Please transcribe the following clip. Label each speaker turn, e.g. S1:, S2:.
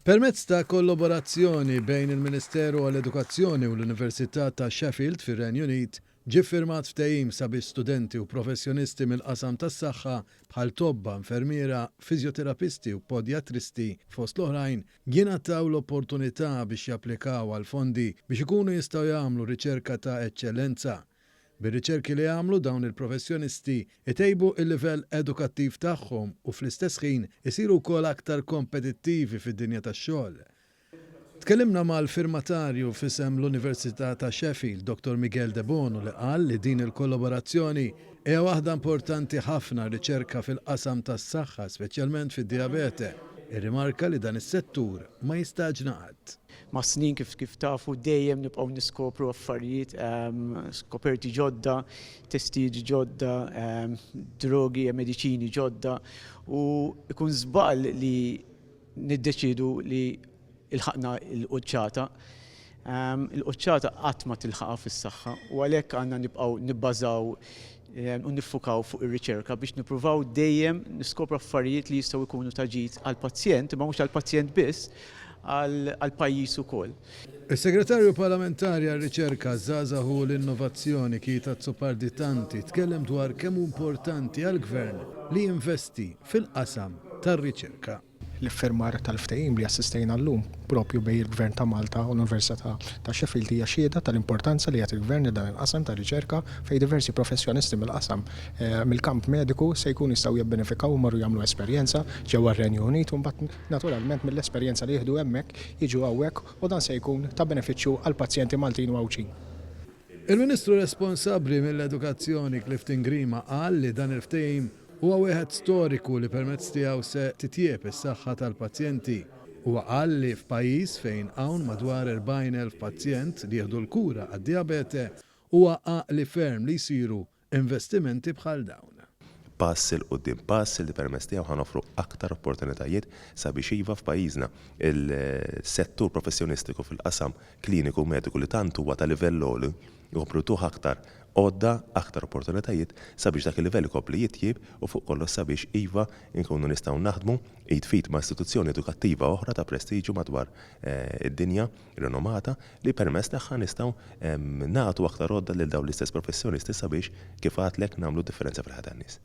S1: Permezz ta' kollaborazzjoni bejn il-Ministeru għall-Edukazzjoni u l-Università ta' Sheffield fir-Renju Unit ġie ffirmat ftehim sabiex studenti u professjonisti mill-qasam tas-saħħa bħal tobba, infermiera, fiżjoterapisti u podjatristi fost l-oħrajn jingħataw l-opportunità biex japplikaw għal fondi biex ikunu jistgħu jagħmlu riċerka ta' eċċellenza. Bir-riċerki li għamlu dawn il-professjonisti itejbu il-livell edukattiv tagħhom u fl-istess ħin isiru wkoll aktar kompetittivi fid-dinja tax-xogħol. Tkellimna mal-firmatarju f'isem l-Università ta' Sheffield, Dr. Miguel De Bono, li qal li din il-kollaborazzjoni hija waħda importanti ħafna riċerka fil-qasam tas-saħħa, speċjalment fid-diabete. Irrimarka li dan is-settur ma jistax naqgħad.
S2: Ma' snin kif tafu dejjem nibqgħu niskopru affarijiet, skoperti ġodda, testijiet ġodda, drogi e mediċini ġodda u ikun żball li niddeċidu li ilħaqna l-quċċata. Il-quċċata qatt ma tilħaqha fis-saħħa u għalhekk għandna nibqgħu nibbażaw u niffukaw fuq ir-riċerka biex nippruvaw dejjem niskopru affarijiet li jistgħu jkunu ta' ġid għall-pazjent, imma mhux għall-pazjent biss, għall-pajjiż ukoll.
S1: Is-Segretarju Parlamentari għar-Riċerka, Żgħażagħ u l-Innovazzjoni Kita Tsoparditanti tkellem dwar kemm importanti għall-Gvern li jinvesti fil-qasam tar-riċerka.
S3: L-iffirmar tal-ftehim li assistejna llum propju bejn il-Gvern ta' Malta u l-Università ta' Sheffield hija xhieda tal-importanza li qed il-Gvern dan il-qasam ta' riċerka fejn diversi professjonisti mill-qasam mill-kamp mediku se jkunu jistgħu jibbenefikaw u marru jagħmlu esperjenza ġewwa r-Renju Unit u mbagħad naturalment mill-esperjenza li jieħdu hemmhekk jiġu hawnhekk u dan se jkun ta' benefiċċju għall-pazjenti Maltin u Awċin.
S1: Il-Ministru responsabbli mill-Edukazzjoni Clifton Grima qal li dan il-ftehim huwa wieħed storiku li permezz tiegħu se titjieb is-saħħa tal-pazjenti. Huwa qal li f'pajjiż fejn hawn madwar 40,000 pazjent li jieħdu l-kura għad-diabete huwa għaqli ferm li jsiru investimenti bħal dawn.
S4: Pass il-qudiem, pass li permezz tiegħu ħanoffru aktar opportunitajiet sabiex iva f'pajjiżna il-settur professjonistiku fil-qasam kliniku mediku li tant huwa ta' livell għoli joprutuh aktar għodda aktar opportunitajiet sabiex dak il-livell ikompli jitjieb u fuq kollox sabiex iva nkunu nistgħu naħdmu jitfid ma' istituzzjoni edukattiva oħra ta' prestiġju madwar id-dinja rinomata li permezz tagħha nistgħu nagħtu aktar għodda lil dawn l-istess professjonisti sabiex kif għadlek nagħmlu differenza fil-ħajja tan-nies.